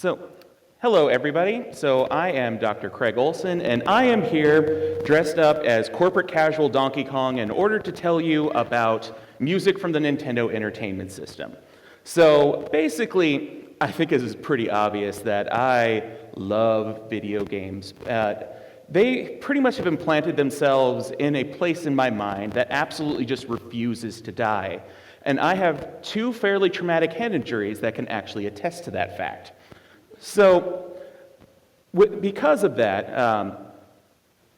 So, hello everybody. So I am Dr. Craig Olsen, and I am here dressed up as corporate casual Donkey Kong in order to tell you about music from the Nintendo Entertainment System. So basically, I think it is pretty obvious that I love video games. They pretty much have implanted themselves in a place in my mind that absolutely just refuses to die. And I have two fairly traumatic head injuries that can actually attest to that fact. So, because of that,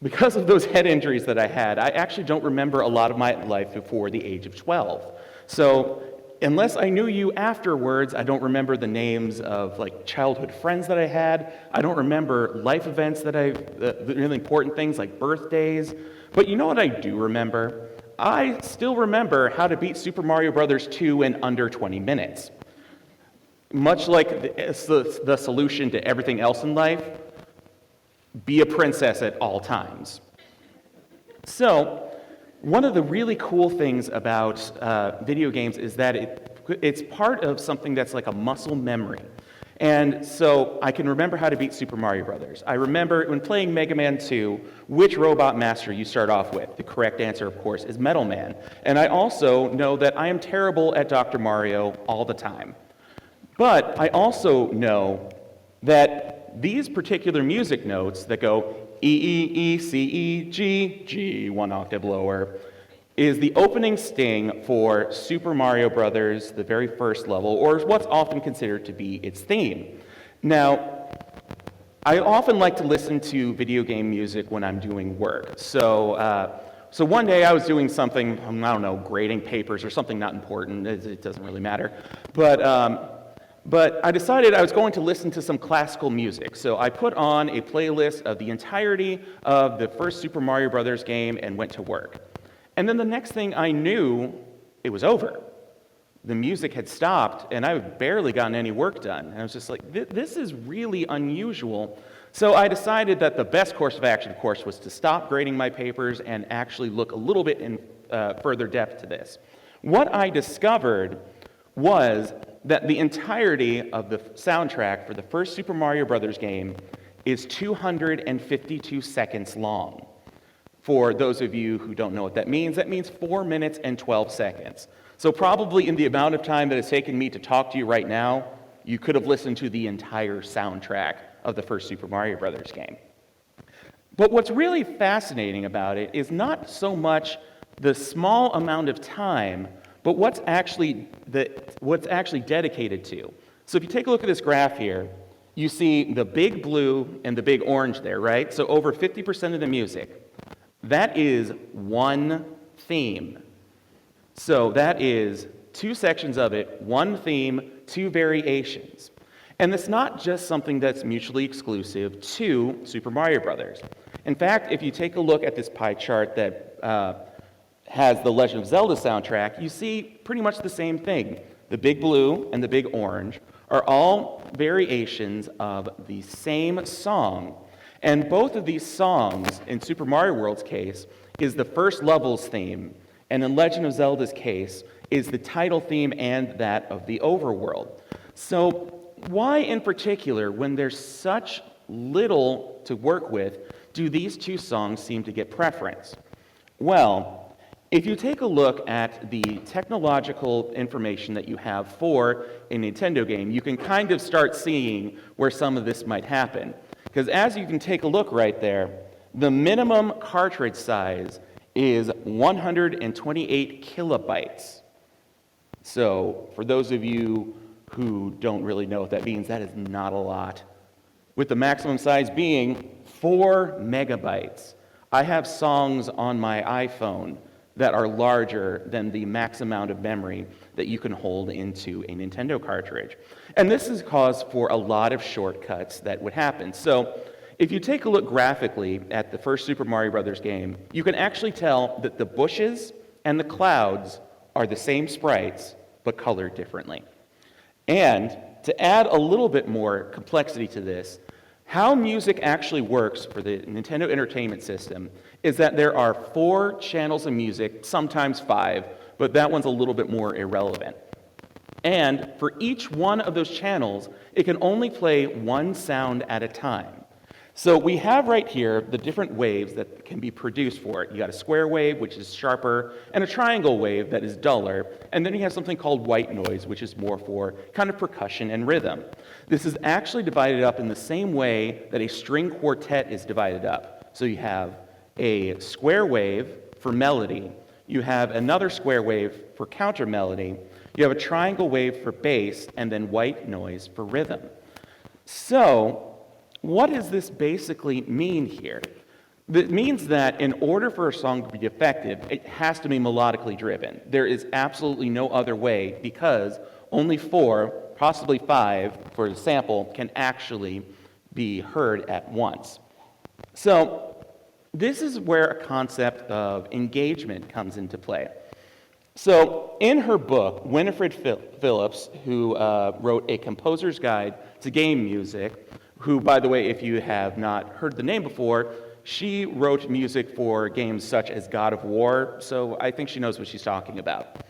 because of those head injuries that I had, I actually don't remember a lot of my life before the age of 12. So, unless I knew you afterwards, I don't remember the names of childhood friends that I had. I don't remember life events that the really important things like birthdays. But you know what I do remember? I still remember how to beat Super Mario Bros. 2 in under 20 minutes. Much like the solution to everything else in life, be a princess at all times. So, one of the really cool things about video games is that it's part of something that's like a muscle memory. And so I can remember how to beat Super Mario Brothers. I remember when playing Mega Man 2, which Robot Master you start off with. The correct answer, of course, is Metal Man. And I also know that I am terrible at Dr. Mario all the time. But I also know that these particular music notes that go E, E, E, C, E, G, G, one octave lower, is the opening sting for Super Mario Brothers, the very first level, or what's often considered to be its theme. Now, I often like to listen to video game music when I'm doing work. So one day I was doing something, I don't know, grading papers or something not important, it doesn't really matter, but I decided I was going to listen to some classical music. So I put on a playlist of the entirety of the first Super Mario Brothers game and went to work. And then the next thing I knew, it was over. The music had stopped, and I had barely gotten any work done. And I was just like, this is really unusual. So I decided that the best course of action, of course, was to stop grading my papers and actually look a little bit in further depth to this. What I discovered was that the entirety of the soundtrack for the first Super Mario Brothers game is 252 seconds long. For those of you who don't know what that means 4 minutes and 12 seconds. So probably in the amount of time that it's taken me to talk to you right now, you could have listened to the entire soundtrack of the first Super Mario Brothers game. But what's really fascinating about it is not so much the small amount of time, but what's actually dedicated to. So if you take a look at this graph here, you see the big blue and the big orange there, right? So over 50% of the music. That is one theme. So that is two sections of it, one theme, two variations. And it's not just something that's mutually exclusive to Super Mario Brothers. In fact, if you take a look at this pie chart that has the Legend of Zelda soundtrack, you see pretty much the same thing. The big blue and the big orange are all variations of the same song. And both of these songs, in Super Mario World's case, is the first level's theme, and in Legend of Zelda's case, is the title theme and that of the overworld. So why in particular, when there's such little to work with, do these two songs seem to get preference? Well, if you take a look at the technological information that you have for a Nintendo game, you can kind of start seeing where some of this might happen. Because as you can take a look right there, the minimum cartridge size is 128 kilobytes. So for those of you who don't really know what that means, that is not a lot. With the maximum size being 4 megabytes. I have songs on my iPhone that are larger than the max amount of memory that you can hold into a Nintendo cartridge. And this is cause for a lot of shortcuts that would happen. So if you take a look graphically at the first Super Mario Brothers game, you can actually tell that the bushes and the clouds are the same sprites, but colored differently. And to add a little bit more complexity to this, how music actually works for the Nintendo Entertainment System is that there are 4 channels of music, sometimes 5, but that one's a little bit more irrelevant. And for each one of those channels, it can only play one sound at a time. So we have right here the different waves that can be produced for it. You got a square wave, which is sharper, and a triangle wave that is duller, and then you have something called white noise, which is more for kind of percussion and rhythm. This is actually divided up in the same way that a string quartet is divided up. So you have a square wave for melody, you have another square wave for counter melody, you have a triangle wave for bass, and then white noise for rhythm. So, what does this basically mean here? It means that in order for a song to be effective, it has to be melodically driven. There is absolutely no other way because only 4, possibly 5 for the sample can actually be heard at once. So this is where a concept of engagement comes into play. So in her book, Winifred Phillips, who wrote A Composer's Guide to Game Music, who, by the way, if you have not heard the name before, she wrote music for games such as God of War, so I think she knows what she's talking about.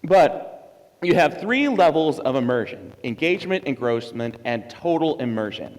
But you have 3 levels of immersion: engagement, engrossment, and total immersion.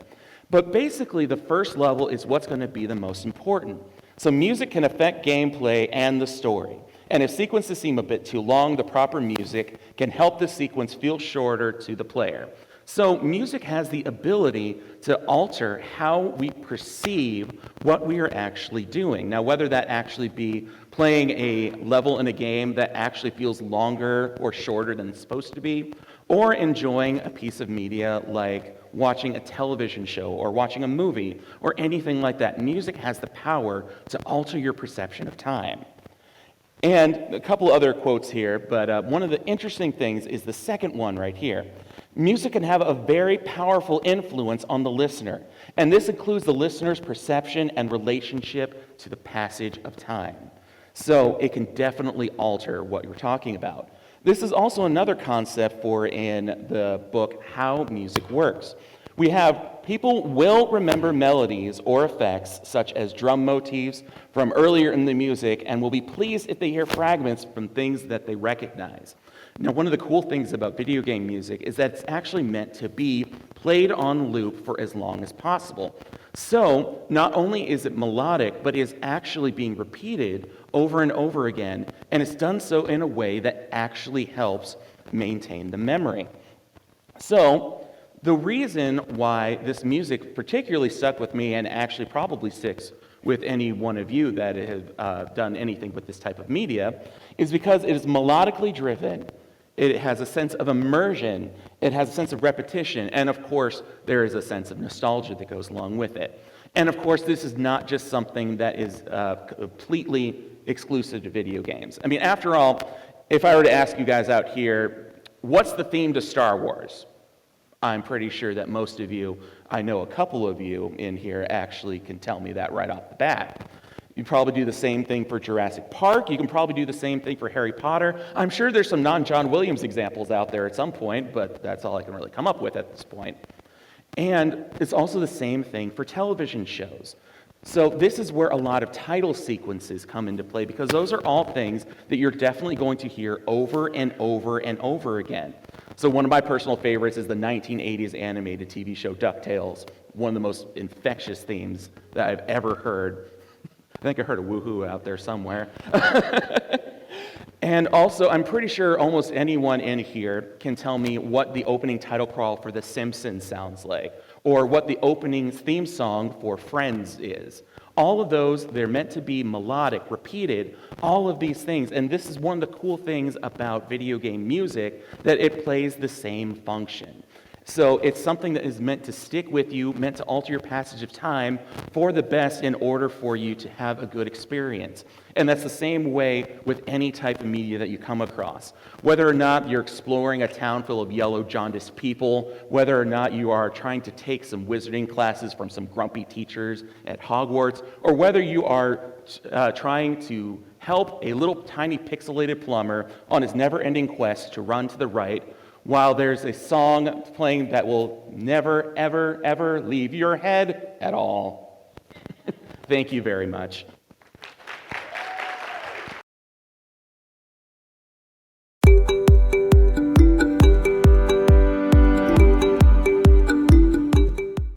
But basically, the first level is what's going to be the most important. So music can affect gameplay and the story. And if sequences seem a bit too long, the proper music can help the sequence feel shorter to the player. So music has the ability to alter how we perceive what we are actually doing. Now, whether that actually be playing a level in a game that actually feels longer or shorter than it's supposed to be, or enjoying a piece of media like watching a television show or watching a movie or anything like that, music has the power to alter your perception of time. And a couple other quotes here, but one of the interesting things is the second one right here. Music can have a very powerful influence on the listener, and this includes the listener's perception and relationship to the passage of time. So it can definitely alter what you're talking about. This is also another concept for in the book, How Music Works. We have people will remember melodies or effects such as drum motifs from earlier in the music and will be pleased if they hear fragments from things that they recognize. Now, one of the cool things about video game music is that it's actually meant to be played on loop for as long as possible. So, not only is it melodic, but it is actually being repeated over and over again, and it's done so in a way that actually helps maintain the memory. So, the reason why this music particularly stuck with me and actually probably sticks with any one of you that have done anything with this type of media is because it is melodically driven, it has a sense of immersion, it has a sense of repetition, and of course, there is a sense of nostalgia that goes along with it. And of course, this is not just something that is completely exclusive to video games. I mean, after all, if I were to ask you guys out here, what's the theme to Star Wars? I'm pretty sure that most of you, I know a couple of you in here actually can tell me that right off the bat. You probably do the same thing for Jurassic Park. You can probably do the same thing for Harry Potter. I'm sure there's some non-John Williams examples out there at some point, but that's all I can really come up with at this point. And it's also the same thing for television shows. So this is where a lot of title sequences come into play because those are all things that you're definitely going to hear over and over and over again. So one of my personal favorites is the 1980s animated TV show DuckTales, one of the most infectious themes that I've ever heard. I think I heard a woohoo out there somewhere. And also, I'm pretty sure almost anyone in here can tell me what the opening title crawl for The Simpsons sounds like, or what the opening theme song for Friends is. All of those, they're meant to be melodic, repeated, all of these things. And this is one of the cool things about video game music, that it plays the same function. So it's something that is meant to stick with you, meant to alter your passage of time for the best in order for you to have a good experience. And that's the same way with any type of media that you come across. Whether or not you're exploring a town full of yellow jaundiced people, whether or not you are trying to take some wizarding classes from some grumpy teachers at Hogwarts, or whether you are trying to help a little tiny pixelated plumber on his never-ending quest to run to the right, while there's a song playing that will never, ever, ever leave your head at all. Thank you very much.